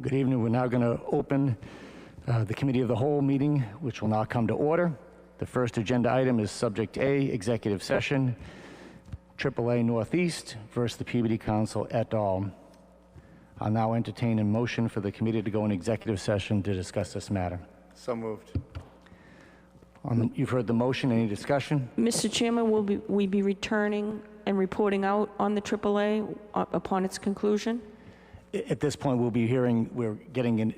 Good evening. We're now going to open the Committee of the Whole meeting, which will now come to order. The first agenda item is Subject A, Executive Session, AAA Northeast versus the Peabody Council et al. I'll now entertain a motion for the committee to go in executive session to discuss this matter. So moved. You've heard the motion. Any discussion? Mr. Chairman, will we be returning and reporting out on the AAA upon its conclusion? At this point, we're getting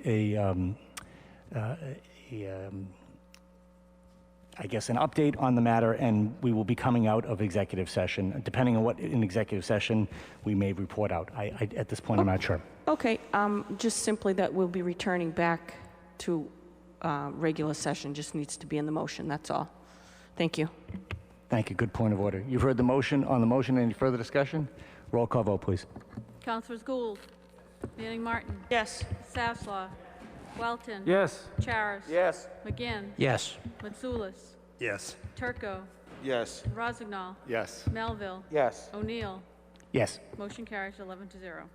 I guess, an update on the matter, and we will be coming out of executive session. Depending on what in executive session we may report out. At this point, I'm not sure. Okay, just simply that we'll be returning back to regular session. Just needs to be in the motion, that's all. Thank you. Thank you. Good point of order. You've heard the motion. On the motion, any further discussion? Roll call vote, please. Councilors Gould, Manning Martin, Yes. Sasslaw, Welton. Yes. Charis. Yes. McGinn. Yes. Mitsoulas. Yes. Turco. Yes. Rossignol. Yes. Melville. Yes. O'Neill. Yes. Motion carries 11-0.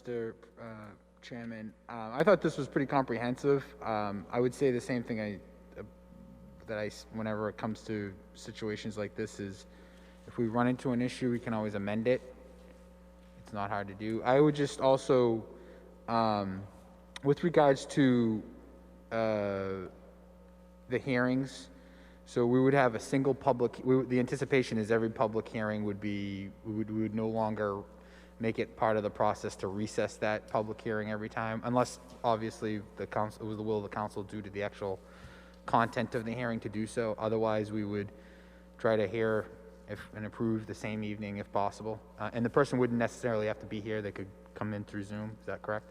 Mr. Chairman. I thought this was pretty comprehensive. I would say the same thing whenever it comes to situations like this is, if we run into an issue, we can always amend it. It's not hard to do. I would just also, with regards to the hearings, so we would have a single the anticipation is every public hearing we would no longer make it part of the process to recess that public hearing every time, unless obviously it was the will of the council due to the actual content of the hearing to do so. Otherwise, we would try to hear and approve the same evening if possible. And the person wouldn't necessarily have to be here. They could come in through Zoom. Is that correct?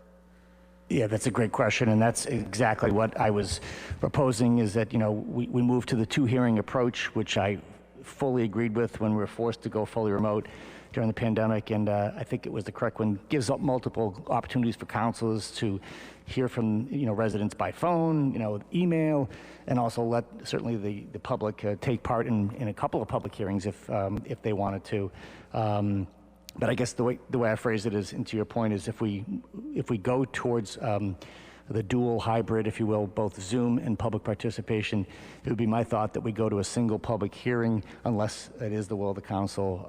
Yeah, that's a great question, and that's exactly what I was proposing, is that, we move to the two-hearing approach, which I fully agreed with when we were forced to go fully remote during the pandemic, and I think it was the correct one. Gives up multiple opportunities for councilors to hear from, residents by phone, email, and also let certainly the public take part in a couple of public hearings if they wanted to. But I guess the way I phrase it is, and to your point, is if we go towards the dual hybrid, if you will, both Zoom and public participation, it would be my thought that we go to a single public hearing unless it is the will of the council.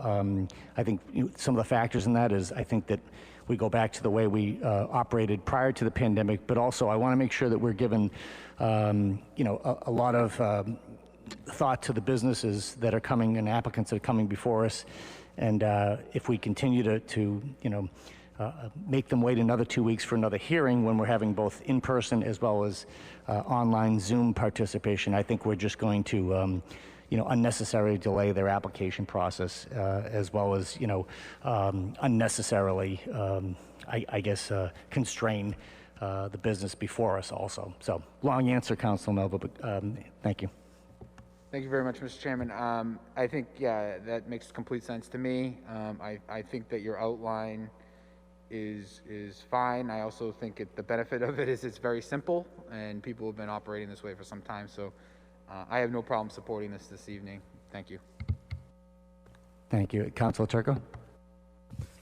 I think some of the factors in that is I think that we go back to the way we operated prior to the pandemic, but also I want to make sure that we're given a lot of thought to the businesses that are coming and applicants that are coming before us. And if we continue to make them wait another 2 weeks for another hearing when we're having both in-person as well as online Zoom participation, I think we're just going to, unnecessarily delay their application process, as well as, unnecessarily, constrain the business before us also. So, long answer, Council Nova, but thank you. Thank you very much, Mr. Chairman. I think, that makes complete sense to me. I think that your outline is fine. I also think the benefit of it is it's very simple, and people have been operating this way for some time. So I have no problem supporting this evening. Thank you. Thank you. Councilor Turco?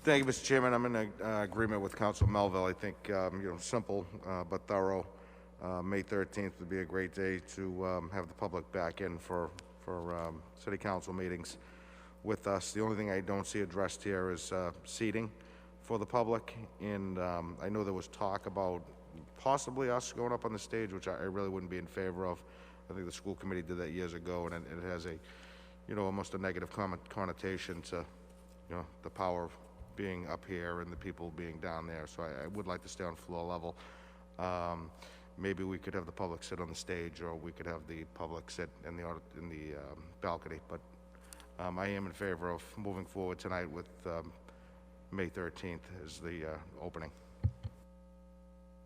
Thank you, Mr. Chairman. I'm in agreement with Council Melville. I think, simple but thorough. May 13th would be a great day to have the public back in for city council meetings with us. The only thing I don't see addressed here is seating for the public, and I know there was talk about possibly us going up on the stage, which I really wouldn't be in favor of. I think the school committee did that years ago, and it has almost a negative connotation to, the power of being up here and the people being down there. So I would like to stay on floor level. Maybe we could have the public sit on the stage, or we could have the public sit in the balcony. But I am in favor of moving forward tonight with May 13th as the opening.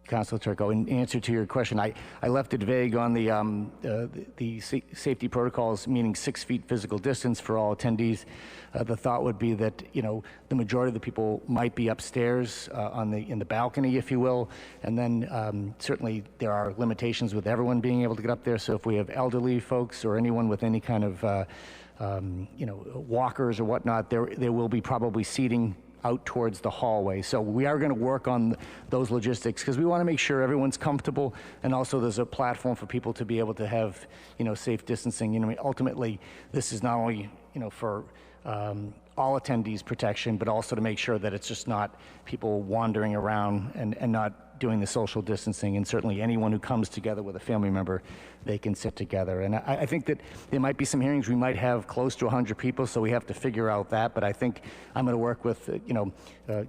Councilor Turco, in answer to your question, I left it vague on the safety protocols, meaning 6 feet physical distance for all attendees. The thought would be that the majority of the people might be upstairs in the balcony, if you will, and then certainly there are limitations with everyone being able to get up there. So if we have elderly folks or anyone with any kind of walkers or whatnot, there will be probably seating out towards the hallway. So we are going to work on those logistics because we want to make sure everyone's comfortable, and also there's a platform for people to be able to have, safe distancing. Ultimately, this is not only, for all attendees protection, but also to make sure that it's just not people wandering around and not doing the social distancing, and certainly anyone who comes together with a family member, they can sit together. And I think that there might be some hearings we might have close to 100 people, so we have to figure out that, but I think I'm going to work with,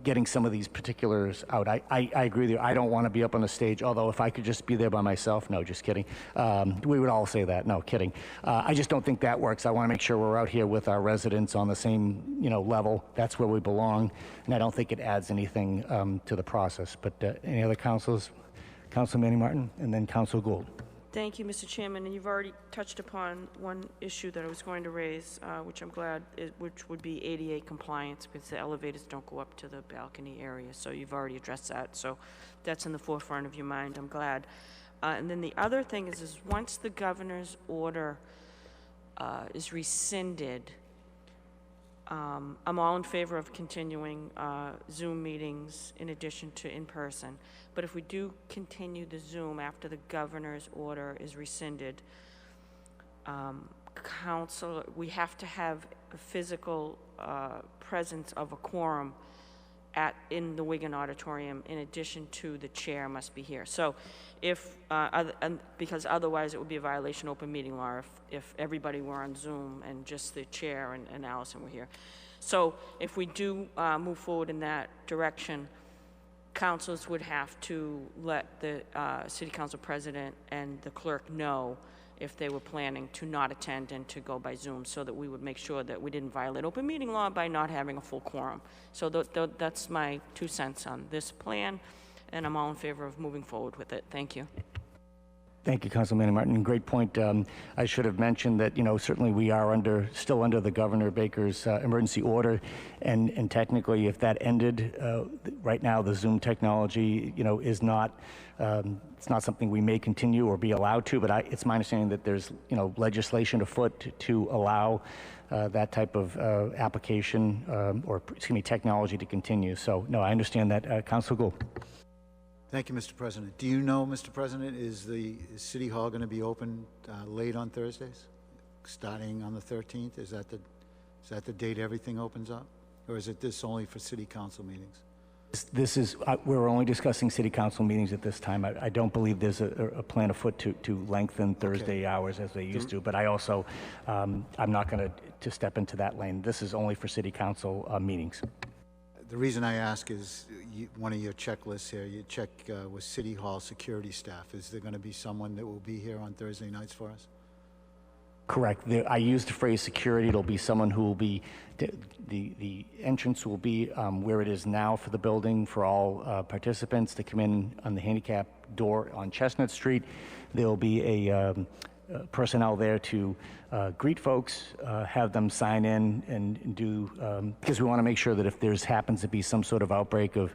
getting some of these particulars out. I agree with you. I don't want to be up on the stage, although if I could just be there by myself, no, just kidding. We would all say that, no, kidding. I just don't think that works. I want to make sure we're out here with our residents on the same, level. That's where we belong, and I don't think it adds anything to the process. But any other councilors? Councilor Manny Martin, and then Councilor Gould. Thank you, Mr. Chairman, and you've already touched upon one issue that I was going to raise, which I'm glad, which would be ADA compliance, because the elevators don't go up to the balcony area, so you've already addressed that, so that's in the forefront of your mind. I'm glad. And then the other thing is once the governor's order is rescinded, I'm all in favor of continuing Zoom meetings in addition to in-person. But if we do continue the Zoom after the governor's order is rescinded, council, we have to have a physical presence of a quorum in the Wigan Auditorium, in addition to the chair must be here. So if, because otherwise it would be a violation of open meeting law if everybody were on Zoom and just the chair and Allison were here. So if we do move forward in that direction, councils would have to let the city council president and the clerk know if they were planning to not attend and to go by Zoom, so that we would make sure that we didn't violate open meeting law by not having a full quorum. So that's my 2 cents on this plan, and I'm all in favor of moving forward with it. Thank you. Thank you, Councilman Martin. Great point. I should have mentioned that, certainly we are still under the Governor Baker's emergency order, and technically, if that ended, right now the Zoom technology, is not, it's not something we may continue or be allowed to. But it's my understanding that there's, legislation afoot to allow that type of application or, technology to continue. So, no, I understand that. Councilor Gould. Thank you, Mr. President. Do you know, Mr. President, is City Hall going to be open late on Thursdays, starting on the 13th? Is that the date everything opens up? Or is it this only for city council meetings? This is, we're only discussing city council meetings at this time. I don't believe there's a plan afoot to lengthen Thursday hours as they used to, but I also, I'm not going to step into that lane. This is only for city council meetings. The reason I ask is one of your checklists here, you check with City Hall security staff. Is there going to be someone that will be here on Thursday nights for us? Correct. I used the phrase security. It'll be someone who will be, the entrance will be where it is now for the building for all participants to come in on the handicap door on Chestnut Street. There'll be a personnel there to greet folks, have them sign in and do, because we want to make sure that if there's happens to be some sort of outbreak of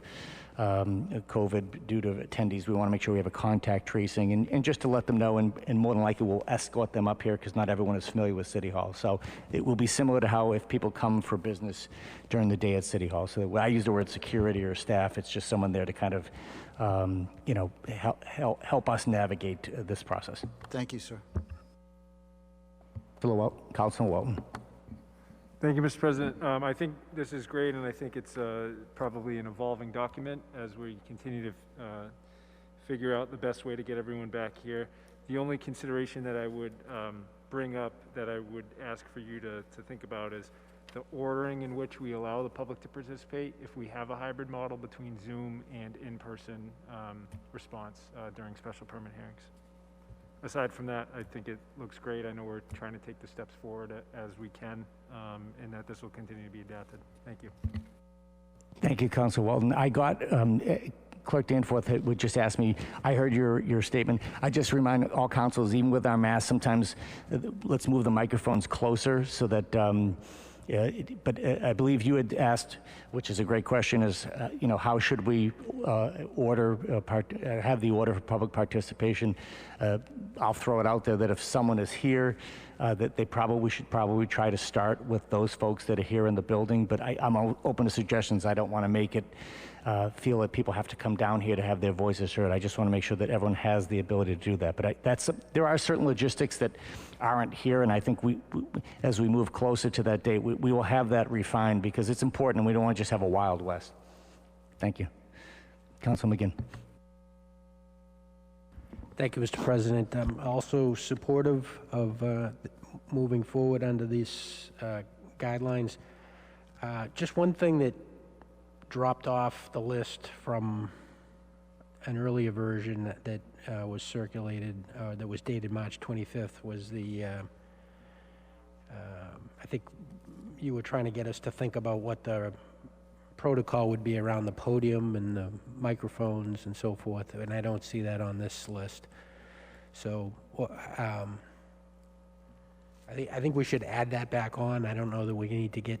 COVID due to attendees, we want to make sure we have a contact tracing and just to let them know, and more than likely we'll escort them up here because not everyone is familiar with City Hall. So it will be similar to how if people come for business during the day at City Hall. So when I use the word security or staff, it's just someone there to kind of, help us navigate this process. Thank you, sir. Councilman Walton. Thank you, Mr. President. I think this is great, and I think it's probably an evolving document as we continue to figure out the best way to get everyone back here. The only consideration that I would bring up that I would ask for you to think about is the ordering in which we allow the public to participate if we have a hybrid model between Zoom and in-person response during special permit hearings. Aside from that, I think it looks great. I know we're trying to take the steps forward as we can, and that this will continue to be adapted. Thank you. Thank you, Councilor Walton. I got, Clerk Danforth would just ask me, I heard your statement. I just remind all councils, even with our masks, sometimes let's move the microphones closer so that, but I believe you had asked, which is a great question, is, how should we have the order for public participation? I'll throw it out there that if someone is here, that we should probably try to start with those folks that are here in the building, but I'm open to suggestions. I don't want to make it feel that people have to come down here to have their voices heard. I just want to make sure that everyone has the ability to do that. But there are certain logistics that aren't here, and I think as we move closer to that date, we will have that refined because it's important and we don't want to just have a Wild West. Thank you. Councilman McGinn. Thank you, Mr. President. I'm also supportive of moving forward under these guidelines. Just one thing that dropped off the list from an earlier version that was circulated, that was dated March 25th, was the, I think you were trying to get us to think about what the protocol would be around the podium and the microphones and so forth, and I don't see that on this list. So I think we should add that back on. I don't know that we need to get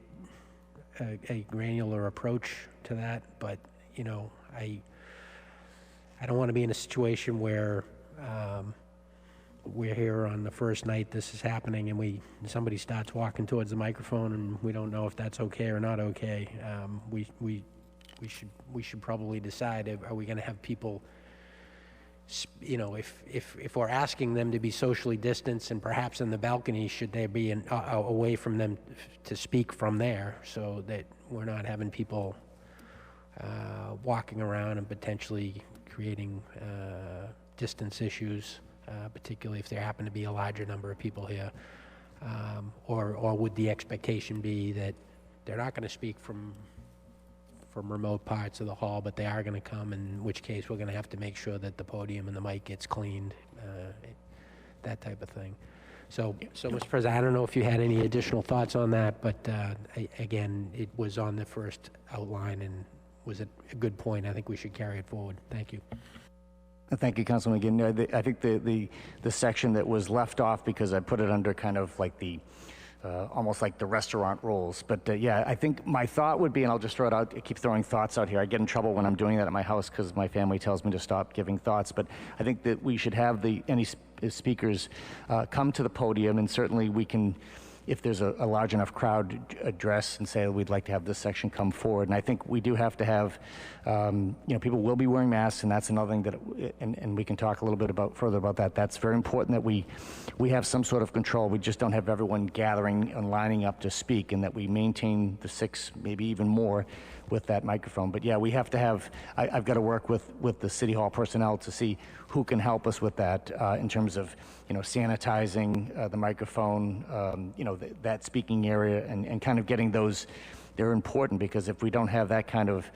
a granular approach to that, but I don't want to be in a situation where we're here on the first night this is happening, and somebody starts walking towards the microphone, and we don't know if that's okay or not okay. We should probably decide, are we gonna have people, you know, if we're asking them to be socially distanced and perhaps in the balcony, should they be away from them to speak from there, so that we're not having people walking around and potentially creating distance issues, particularly if there happen to be a larger number of people here? Or would the expectation be that they're not going to speak from remote parts of the hall, but they are going to come, in which case we're going to have to make sure that the podium and the mic gets cleaned, that type of thing. So, Mr. President, I don't know if you had any additional thoughts on that, but again, it was on the first outline and was a good point. I think we should carry it forward. Thank you. Thank you, Councilman McGinn. I think the section that was left off, because I put it under kind of like the, almost like the restaurant rules. But yeah, I think my thought would be, and I'll just throw it out, I keep throwing thoughts out here. I get in trouble when I'm doing that at my house because my family tells me to stop giving thoughts. But I think that we should have any speakers come to the podium, and certainly we can, if there's a large enough crowd, address and say we'd like to have this section come forward. And I think we do have to have, you know, people will be wearing masks, and that's another thing that, and we can talk a little bit further about that. That's very important that we have some sort of control. We just don't have everyone gathering and lining up to speak, and that we maintain the 6, maybe even more, with that microphone. But yeah, we have to have, I've got to work with the City Hall personnel to see who can help us with that in terms of, you know, sanitizing the microphone, you know, that speaking area, and kind of getting those. They're important, because if we don't have that kind of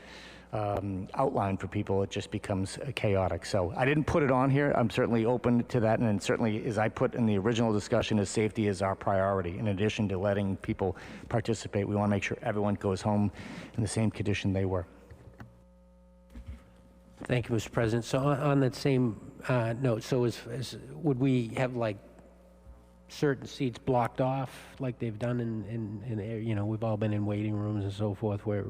outline for people, it just becomes chaotic. So I didn't put it on here. I'm certainly open to that, and then certainly, as I put in the original discussion, is safety is our priority. In addition to letting people participate, we want to make sure everyone goes home in the same condition they were. Thank you, Mr. President. So on that same note, so would we have like certain seats blocked off like they've done in you know, we've all been in waiting rooms and so forth, where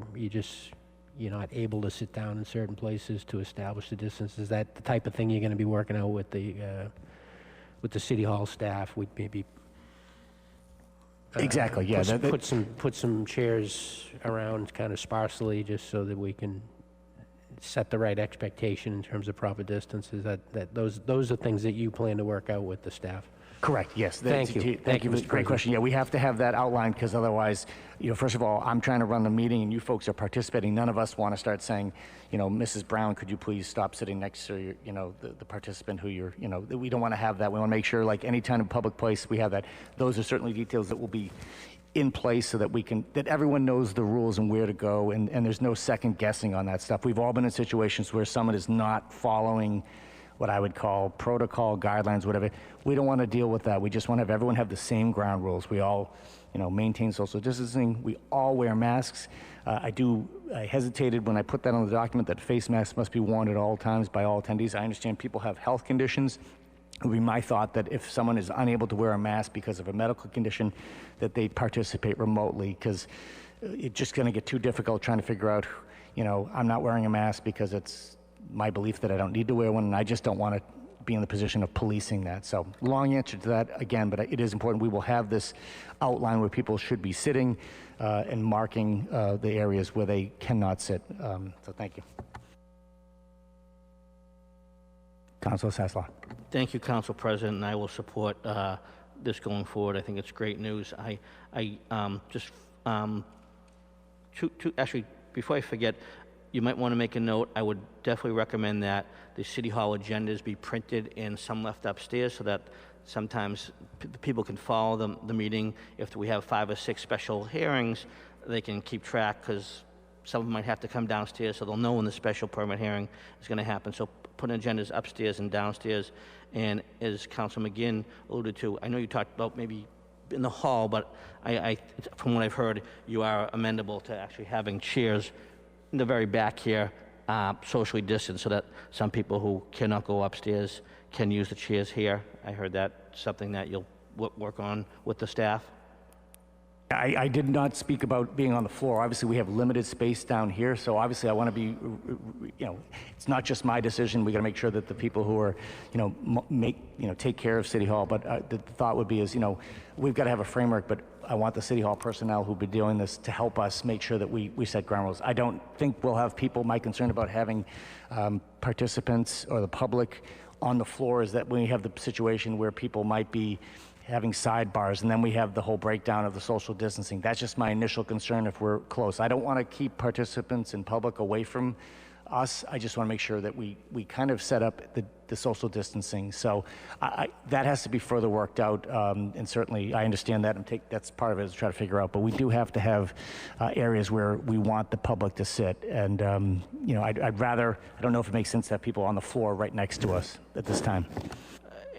you're not able to sit down in certain places to establish the distance? Is that the type of thing you're going to be working out with the City Hall staff? We'd maybe Exactly, yeah. Put some chairs around kind of sparsely, just so that we can set the right expectation in terms of proper distances. Those are things that you plan to work out with the staff. Correct, yes. Thank you. Thank you, Mr. Great question. Yeah, we have to have that outlined, because otherwise, you know, first of all, I'm trying to run the meeting and you folks are participating. None of us want to start saying, you know, Mrs. Brown, could you please stop sitting next to your, you know, the participant who you're, you know, we don't want to have that. We want to make sure, like any kind of public place, we have that. Those are certainly details that will be in place so that that everyone knows the rules and where to go, and there's no second guessing on that stuff. We've all been in situations where someone is not following what I would call protocol, guidelines, whatever. We don't want to deal with that. We just want to have everyone have the same ground rules. We all, you know, maintain social distancing. We all wear masks. I hesitated when I put that on the document that face masks must be worn at all times by all attendees. I understand people have health conditions. It would be my thought that if someone is unable to wear a mask because of a medical condition, that they participate remotely, because it's just going to get too difficult trying to figure out, you know, I'm not wearing a mask because it's my belief that I don't need to wear one, and I just don't want to be in the position of policing that. So long answer to that again, but it is important. We will have this outline where people should be sitting and marking the areas where they cannot sit. So thank you. Councilor Sasslaw. Thank you, Council President, and I will support this going forward. I think it's great news. Actually, before I forget, you might want to make a note. I would definitely recommend that the City Hall agendas be printed and some left upstairs, so that sometimes people can follow the meeting. If we have 5 or 6 special hearings, they can keep track, because some of them might have to come downstairs, so they'll know when the special permit hearing is going to happen. So put agendas upstairs and downstairs. And as Council McGinn alluded to, I know you talked about maybe in the hall, but from what I've heard, you are amenable to actually having chairs in the very back here, socially distanced, so that some people who cannot go upstairs can use the chairs here. I heard that something that you'll work on with the staff. I did not speak about being on the floor. Obviously, we have limited space down here, so obviously I want to be, it's not just my decision. We got to make sure that the people who are, take care of City Hall. But the thought would be is, we've got to have a framework, but I want the City Hall personnel who've been doing this to help us make sure that we set ground rules. I don't think we'll have people, my concern about having participants or the public on the floor is that when we have the situation where people might be having sidebars, and then we have the whole breakdown of the social distancing. That's just my initial concern if we're close. I don't want to keep participants in public away from us. I just want to make sure that we kind of set up the social distancing. So that has to be further worked out, and certainly I understand that, and that's part of it is to try to figure out. But we do have to have areas where we want the public to sit, and I'd rather, I don't know if it makes sense to have people on the floor right next to us at this time.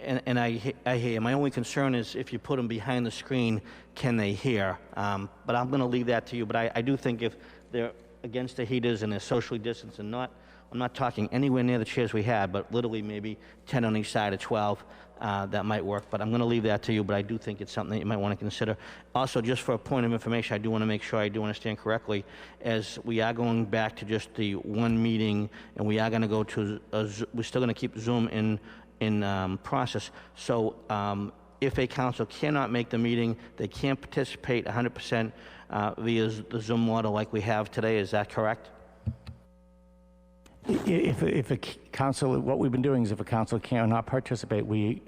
And I hear you. My only concern is if you put them behind the screen, can they hear? But I'm going to leave that to you. But I do think if they're against the heaters and they're socially distanced and I'm not talking anywhere near the chairs we had, but literally maybe 10 on each side of 12, that might work. But I'm going to leave that to you, but I do think it's something that you might want to consider. Also, just for a point of information, I do want to make sure I do understand correctly, as we are going back to just the one meeting, and we are going to go to, we're still going to keep Zoom in process. So if a council cannot make the meeting, they can't participate 100% via the Zoom model like we have today. Is that correct? If a council, what we've been doing is if a council cannot participate, we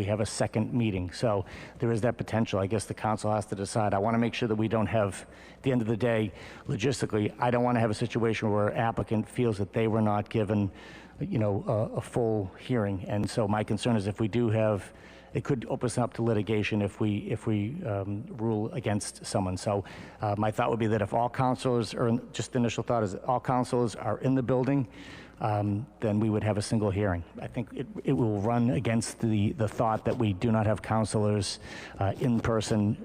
have a second meeting. So there is that potential. I guess the council has to decide. I want to make sure that we don't have, at the end of the day, logistically, I don't want to have a situation where an applicant feels that they were not given a full hearing. And so my concern is if we do have, it could open us up to litigation if we rule against someone. So my thought would be that if all councilors, or just the initial thought is all councilors are in the building, then we would have a single hearing. I think it will run against the thought that we do not have councilors in person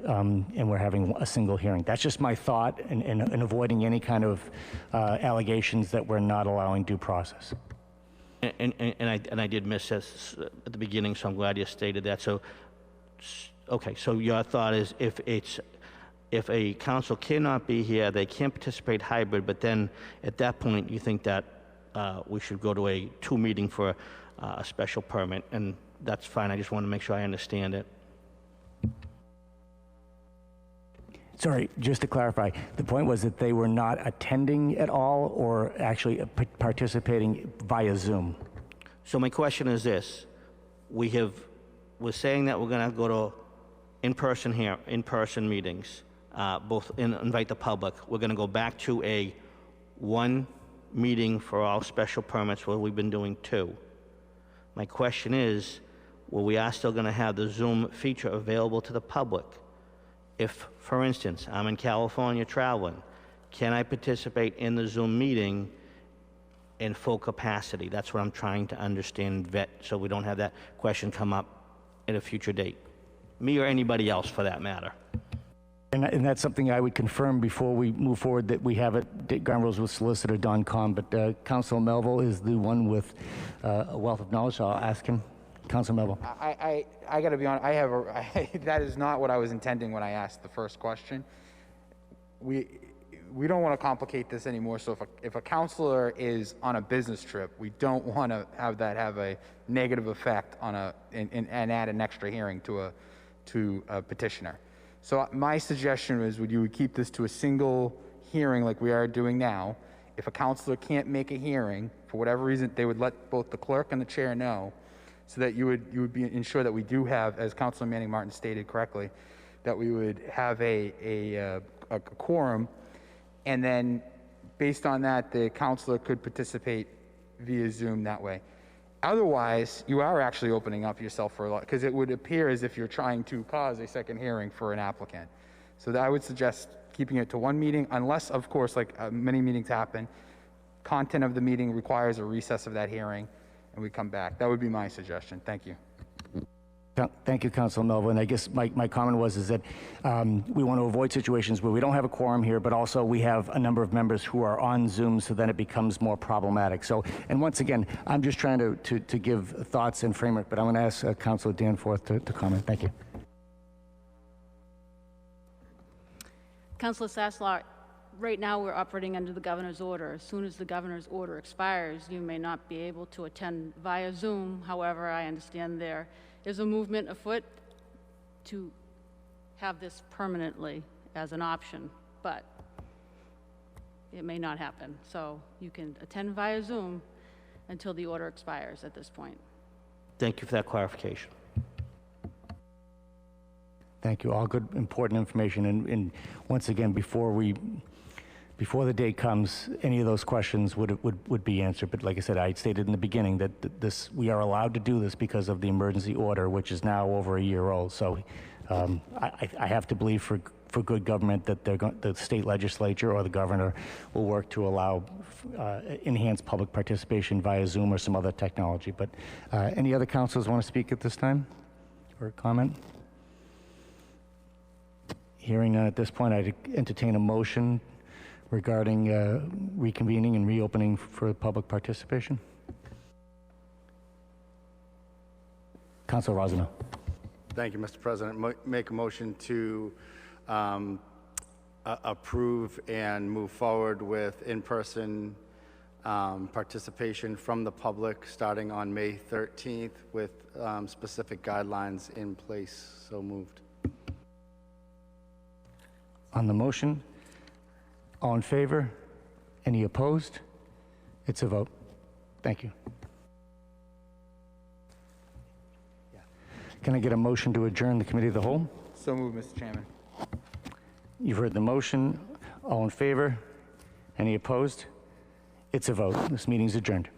and we're having a single hearing. That's just my thought in avoiding any kind of allegations that we're not allowing due process. And I did miss this at the beginning, so I'm glad you stated that. So, okay, so your thought is if a council cannot be here, they can't participate hybrid, but then at that point you think that we should go to a 2 meeting for a special permit, and that's fine. I just want to make sure I understand it. Sorry, just to clarify, the point was that they were not attending at all or actually participating via Zoom? So my question is this. We're saying that we're going to go to in-person meetings, invite the public. We're going to go back to a 1 meeting for all special permits where we've been doing 2. My question is, we are still going to have the Zoom feature available to the public? If, for instance, I'm in California traveling, can I participate in the Zoom meeting in full capacity? That's what I'm trying to understand and vet, so we don't have that question come up at a future date. Me or anybody else, for that matter. And that's something I would confirm before we move forward, that we have it, ground rules with Solicitor Don Kahn, but Councilor Melville is the one with a wealth of knowledge, so I'll ask him. Councilor Melville. I got to be honest, that is not what I was intending when I asked the first question. We don't want to complicate this anymore, so if a councilor is on a business trip, we don't want to have that have a negative effect on and add an extra hearing to a petitioner. So my suggestion is you would keep this to a single hearing like we are doing now. If a councilor can't make a hearing, for whatever reason, they would let both the clerk and the chair know, so that you would ensure that we do have, as Councilor Manning Martin stated correctly, that we would have a quorum, and then based on that, the councilor could participate via Zoom that way. Otherwise, you are actually opening up yourself for a lot, because it would appear as if you're trying to cause a second hearing for an applicant. So I would suggest keeping it to 1 meeting, unless, of course, like many meetings happen, content of the meeting requires a recess of that hearing, and we come back. That would be my suggestion. Thank you. Thank you, Councilor Melville. And I guess my comment is that we want to avoid situations where we don't have a quorum here, but also we have a number of members who are on Zoom, so then it becomes more problematic. So, and once again, I'm just trying to give thoughts and framework, but I'm going to ask Councilor Danforth to comment. Thank you. Councilor Sasslaw, right now, we're operating under the governor's order. As soon as the governor's order expires, you may not be able to attend via Zoom. However, I understand there is a movement afoot to have this permanently as an option, but it may not happen. So you can attend via Zoom until the order expires at this point. Thank you for that clarification. Thank you. All good, important information. And once again, before the day comes, any of those questions would be answered. But like I said, I stated in the beginning that we are allowed to do this because of the emergency order, which is now over a year old. So I have to believe for good government that the state legislature or the governor will work to allow enhanced public participation via Zoom or some other technology. But any other councilors want to speak at this time or comment? Hearing none at this point, I'd entertain a motion regarding reconvening and reopening for public participation. Councilor Rosenau. Thank you, Mr. President. Make a motion to approve and move forward with in-person participation from the public starting on May 13th with specific guidelines in place. So moved. On the motion, all in favor? Any opposed? It's a vote. Thank you. Can I get a motion to adjourn the committee of the whole? So moved, Mr. Chairman. You've heard the motion. All in favor? Any opposed? It's a vote. This meeting's adjourned.